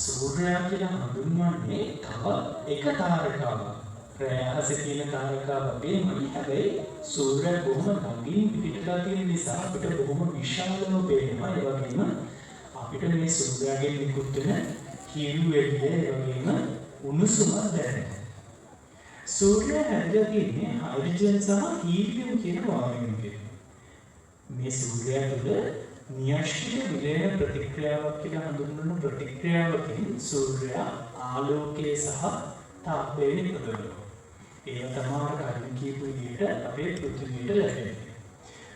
සූර්යයා කියලා හඳුන්වන්නේ තවත් එක තාරකාවක්. ප්‍රයාසයේ තියෙන තාරකාවක් වගේමයි. හැබැයි සූර්යයා බොහොම ළඟින් පිටලා තියෙන නිසා අපිට බොහොම විශාලව පේනවා. ඒ වගේම අපිට මේ සූර්යයාගෙන් නිකුත් වෙන හිරු එළිය ඒ වගේම උණුසුම දැනෙනවා. සූර්යයා හැදිලා තියෙන්නේ හයිඩ්‍රජන් සහ හීලියම් කියන වායුවෙන්. මේ සූර්යයා තුළ න්‍යෂ්ටික විලයන ප්‍රතික්‍රියාවක් කියලා හඳුන්වන ප්‍රතික්‍රියාවකින් සූර්යයා ආලෝකය සහ තාපය නිපදවනවා. ඒක තමයි කලින් කියපු විදිහට අපේ පෘථිවියට ලැබෙන්නේ.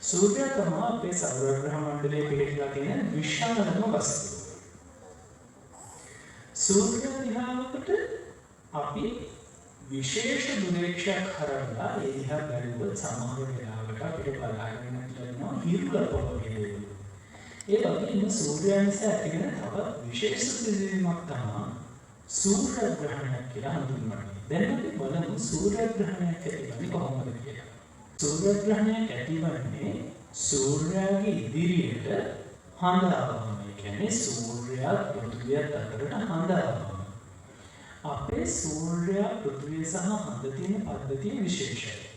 සූර්යයා තමයි අපේ සෞර ග්‍රහ මණ්ඩලයේ පිහිටලා තියෙන විශාලතම වස්තුව. සූර්ය දිහාවකට අපි විශේෂ දුරේක්ෂයක් හරවලා ඒ දිහා බැලුවොත් සමහර වෙලාවට අපිට බලාගෙන ඉන්නවා හිරුලප වගේ. ඒ වගේම සූර්යයා නිසා ඇතිවෙන තවත් විශේෂ සිදුවීමක් තමයි සූර්ය ග්‍රහණයක් කියලා හඳුන්වන්නේ. දැන් අපි බලමු සූර්ය ග්‍රහණයක් ඇතිවෙන්නේ කොහොමද කියලා. සූර්ය ග්‍රහණයක් ඇතිවන්නේ සූර්යාගේ ඉදිරියට හඳ ආවම. ඒ කියන්නේ සූර්යයා පෘථිවියත් අතරට හඳ ආවම. අපේ සූර්යයා පෘථිවිය සහ හඳ තියෙන පද්ධතිය විශේෂයි.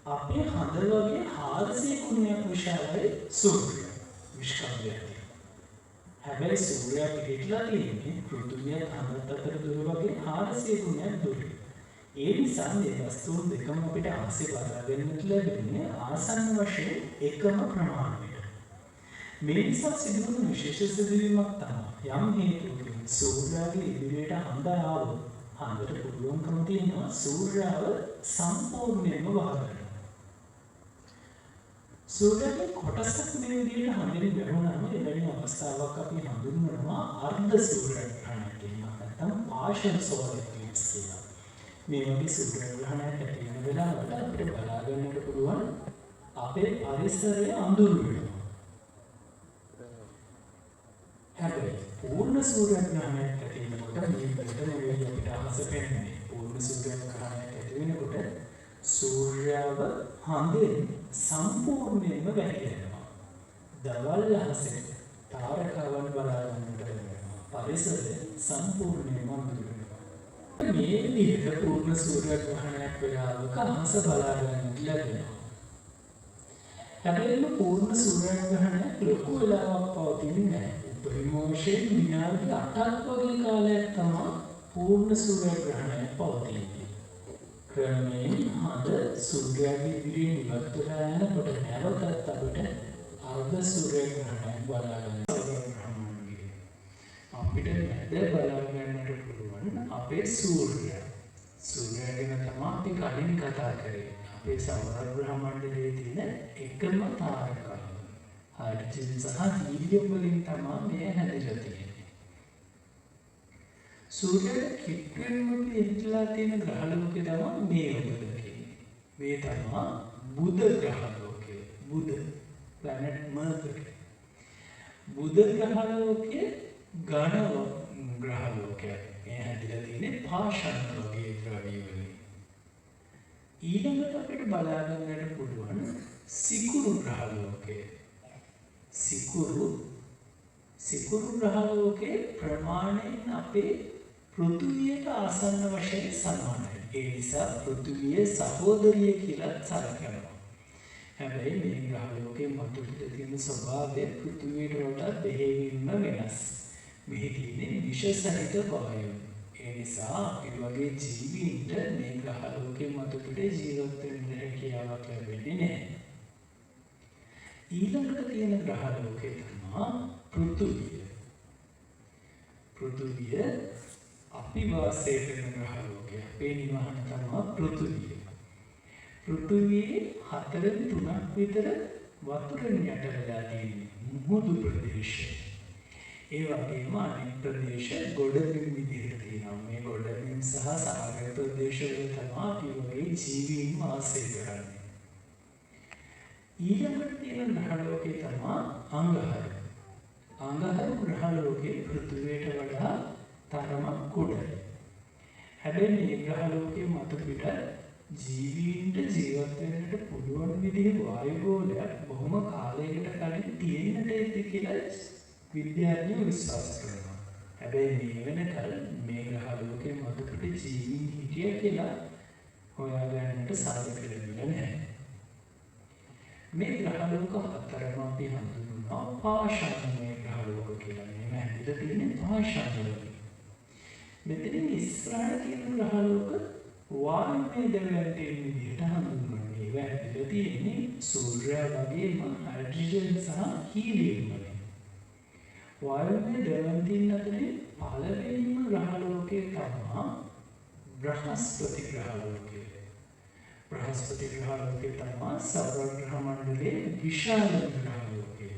අපේ හඳ වගේ 400 ගුණයක් විශාලයි සූර්යයා. විශ්කම්භයක්. හැබැයි සූර්යයා පිටලා තියෙන්නේ පෘථිවියත් හඳත් අතර දුර වගේ 400 ගුණයක් දුරයි. ඒ නිසා මේ වස්තුන් දෙකම අපිට ආසේ බලා ගන්නට ලැබෙන්නේ ආසන්න වශයෙන් එකම ප්‍රමාණයට. මේ නිසා සිදුවන විශේෂ සිදුවීමක් තමයි යම් හේතුවකින් සූර්යාගේ ඉදිරියට හඳ ආවොත් හඳට පුළුවන්කම තියෙනවා සූර්යාව සම්පූර්ණයෙන්ම වහගන්න. සූර්යාගේ කොටසක් මේ විදිහට හඳින් වැහුණාම එවැනි අවස්ථාවක් අපි හඳුන්වනවා අර්ධ සූර්ය ග්‍රහණයක් කියලා. නැත්නම් පාර්ෂල් සෝලර් එක්ලිප්ස් කියලා. මේ වගේ සූර්ය ග්‍රහණයක් ඇති වෙන වෙලාවට අපිට බලා ගන්නට පුළුවන් අපේ පරිසරය අඳුරු වෙනවා. හැබැයි පූර්ණ සූර්ය ග්‍රහණයක් ඇති වෙනකොට මේ පිටන වේගය අපිට අහස පෙනෙන්නේ. පූර්ණ සූර්ය ග්‍රහණයක් ඇති වෙනකොට සූර්යාව හඳෙන් සම්පූර්ණයෙන්ම වැහිලා. දවල් අහසේ තාරකාවන් බලා ගන්නට වෙනවා. පරිසරය සම්පූර්ණයෙන්ම අඳුරු වෙනවා. මේ විදිහට පූර්ණ සූර්ය ග්‍රහණයක් වෙලාවක අහස බලා ගන්නට ලැබෙනවා. හැබැයි පූර්ණ සූර්ය ග්‍රහණයක් ලොකු වෙලාවක් පවතින්නේ නැහැ. උපරිමෝෂයෙන් විනාඩි 8ක් වගේ කාලයක් තමයි පූර්ණ සූර්ය ග්‍රහණයක් පවතින්නේ. ක්‍රමයෙන් හඳ සූර්යාගේ ඉදිරියෙන් ඉවත් වෙලා යනකොට නැවතත් අපිට අර්ධ සූර්ය ග්‍රහණයක් බලා ගන්න අපිට නැද බලා ගන්නට පුළුවන් අපේ සූර්යයා. සූර්යයා ගැන තමයි අපි කලින් කතා කරේ. අපේ සෞර ග්‍රහ මණ්ඩලයේ තියෙන එකම තාරකාව. හයිඩ්‍රජන් සහ හීලියම් වලින් තමයි මේ හැදිලා තියෙන්නේ. සූර්යයා කිට්ටුවෙන්ම පිටලා තියෙන ග්‍රහ ලෝකේ තමයි මේ ඔබලකේ. මේ තමයි බුධ ග්‍රහ ලෝකය. බුධ planet Mercury. බුධ ග්‍රහ ලෝකයේ ඝන ග්‍රහ ලෝකය. මේ හැදිලා තියෙන්නේ පාෂාණ වගේ ද්‍රව්‍ය වලින්. ඊළඟට අපිට බලා ගන්නට පුළුවන් සිකුරු ග්‍රහ ලෝකය. සිකුරු ග්‍රහ ලෝකයේ ප්‍රමාණයෙන් අපේ පෘථිවියට ආසන්න වශයෙන් සමානයි. ඒ නිසා පෘථිවිය සහෝදරිය කියලා සැලකනවා. හැබැයි මේ ග්‍රහ ලෝකයේ මතුපිට තියෙන ස්වභාවය පෘථිවියට වඩා බෙහෙවින්ම වෙනස්. මෙහි තියෙන විශේෂ සහිත වායු. ඒ නිසා අපි වගේ ජීවීන්ට මේ ග්‍රහ ලෝකයේ මතුපිට ජීවත් වෙන්න හැකියාවක් ලැබෙන්නේ නැහැ. ඊළඟට තියෙන ග්‍රහ ලෝකය තමයි පෘථිවිය. පෘථිවිය අපි වාසය කරන ග්‍රහ ලෝකය. අපේ නිවහන තමයි පෘථිවිය. පෘථිවියේ 4/3 විතර වතුරෙන් යට වෙලා තියෙන මුහුදු ප්‍රදේශය. ඒ වගේම අනෙක් ප්‍රදේශ ගොඩබිම් විදිහට තියෙනවා. මේ ගොඩබිම් සහ සාගර ප්‍රදේශවල තමයි අපි වගේ ජීවීන් වාසය කරන්නේ. ඊළඟට තියෙන ග්‍රහ ලෝකය තමයි අංගහරු. අංගහරු ග්‍රහ ලෝකයේ පෘථිවියට වඩා තරමක් කුඩයි. හැබැයි මේ ග්‍රහ ලෝකයේ මතුපිට ජීවීන්ට ජීවත් වෙන්නට පුළුවන් විදිහේ වායු ගෝලයක් බොහොම කාලයකට කලින් තියෙන්නට ඇති කියලා විද්‍යාඥයෝ විශ්වාස කරනවා. හැබැයි මේ වෙනකල් මේ ග්‍රහලෝකේ මතුපිට ජීවීන් හිටිය කියලා හොයාගන්නට සාධක ලැබිලා නැහැ. මේ ග්‍රහලෝක හතරම අපි හඳුන්වනවා පාෂාණමය ග්‍රහලෝක කියලා. මේ හැදිලා තියෙන්නේ පාෂාණවලින්. මෙතනින් ඉස්සරහට තියෙන ග්‍රහලෝක වායුමය ද්‍රවයන් තියෙන විදිහට හඳුන්වනවා. ඒවා හැදිලා තියෙන්නේ සූර්යයා වගේම හයිඩ්‍රජන් සහ හීලියම් වලින්. වායුමය ද්‍රවයන් තියෙන අතරේ පළවෙනිම ග්‍රහලෝකය තමයි බ්‍රහස්පති ග්‍රහලෝකය. බ්‍රහස්පති ග්‍රහලෝකය තමයි සෞර ග්‍රහ මණ්ඩලයේ විශාලම ග්‍රහලෝකය.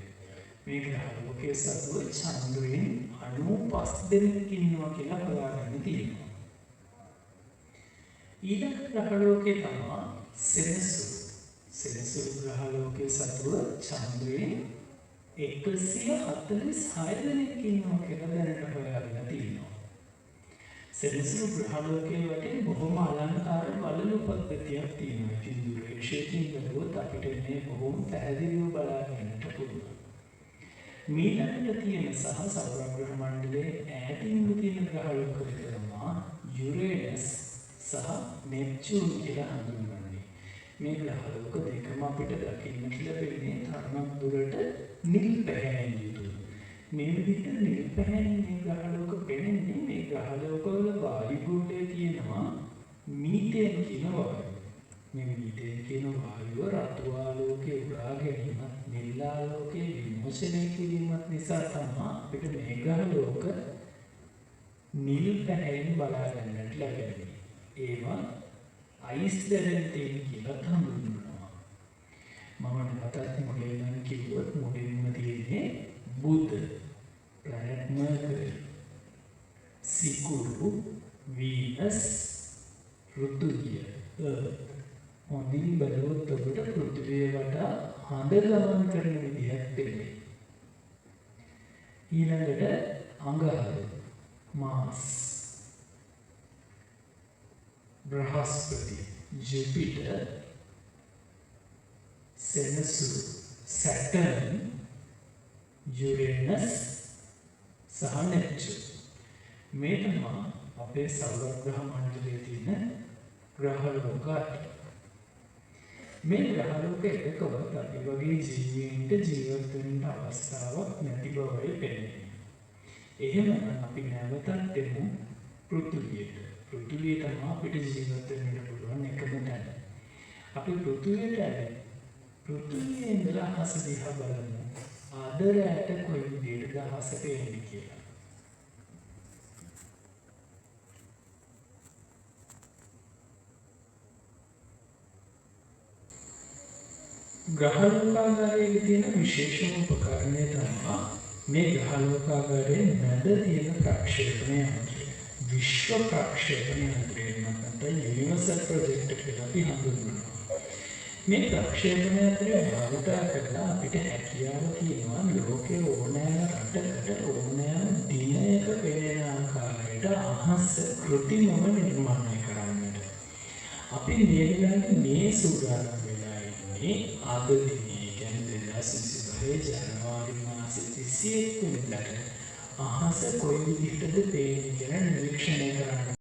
මේ ග්‍රහලෝකයේ සතුව චන්ද්‍රයන් 95 දෙනෙක් ඉන්නවා කියලා හොයාගන්න තියෙනවා. ඊළඟ ග්‍රහලෝකය තමයි සෙනසුරු. සෙනසුරු ග්‍රහලෝකයේ සතුව චන්ද්‍රයන් 146 දෙනෙක් ඉන්නවා කියලා දැනට හොයාගෙන තියෙනවා. සෙනසුරු ග්‍රහලෝකයේ වටේ බොහොම අලංකාර බලන පද්ධතියක් තියෙනවා. ඉතින් දුරේශයෙන් බලුවොත් අපිට මේ බොහොම පැහැදිලිව බලා ගන්නට පුළුවන්. මීළඟට තියෙන සහ සෞර ග්‍රහ මණ්ඩලයේ ඈතින්ම තියෙන ග්‍රහලෝක තමයි යුරේනස් සහ නෙප්චූන් කියලා හඳුන්වන්නේ. මේ ග්‍රහලෝක දෙකම අපිට දකින්නට ලැබෙන්නේ තරමක් දුරට නිල් පැහැයෙන් යුතුව. මේ විදිහට නිල් පැහැයෙන් මේ ග්‍රහලෝක පෙනෙන්නේ මේ ග්‍රහලෝකවල වායු ගුණය තියෙනවා මීතේන් කියන වායුව. මේ මීතේන් කියන වායුව රතු ආලෝකයේ උරා ගැනීමත් නිල් ආලෝකයේ විමෝචනය කිරීමත් නිසා තමයි අපිට මේ ග්‍රහලෝක නිල් පැහැයෙන් බලා ගන්නට ලැබෙන්නේ. ඒවා අයිස් දැරෙන් තියෙන කියලා හඳුන්වනවා. මම නැවතත් මොඩෙල්ලන් කිව්වොත් මොඩෙල්ම තියෙන්නේ බුධ, ප්ලැනට් මර්කරි, සිකුරු, වීනස්, පෘථිවිය. හොඳින් බලුවොත් ඔබට පෘථිවිය වටා හඳ ගමන් කරන විදිහක් පේනවා. ඊළඟට අඟහරු, මාස්, බ්‍රහස්පති, ජුපිටර්, සෙනසුරු, සැටර්න්, යුරේනස් සහ නෙප්චූන්. මේ තමයි අපේ සෞර ග්‍රහ මණ්ඩලයේ තියෙන ග්‍රහලෝක. මේ ග්‍රහලෝක එකකවත් අපි වගේ ජීවීන්ට ජීවත් වෙන්න අවස්ථාවක් නැති බවයි පෙනෙන්නේ. එහෙමනම් අපි නැවතත් එමු පෘථිවියට. පෘථිවිය තමයි අපිට ජීවත් වෙන්න පුළුවන් එකම තැන. අපි පෘථිවියට ඇවිත් පෘථිවියේ ඉඳලා අහස දිහා බලමු. ආදරයට කොයි විදිහටද අහස පේන්නේ කියලා. ග්‍රහලෝකාගාරයේ තියෙන විශේෂම උපකරණය තමයි මේ ග්‍රහලෝකාගාරයේ මැද තියෙන ප්‍රක්ෂේපණය යන්ත්‍රය. විශ්ව ප්‍රක්ෂේපණ යන්ත්‍රය නැත්නම් යුනිවර්සල් ප්‍රොජෙක්ටර් කියලා අපි හඳුන්වනවා. මේ ප්‍රක්ෂේපණ යන්ත්‍රය භාවිත කරලා අපිට හැකියාව තියෙනවා ලෝකයේ ඕනෑම රටකට ඕනෑම දිනයක පෙනෙන ආකාරයට අහස කෘත්‍රිමව නිර්මාණය කරන්නට. අපි මේ වෙලාවේ මේ සූදානම් වෙලා ඉන්නේ අද දිනේ කියන්නේ 2025 ජනවාරි මාසයේ 31 වෙනිදාට අහස කොයි විදිහටද පේන්නේ කියලා නිරීක්ෂණය කරන්න.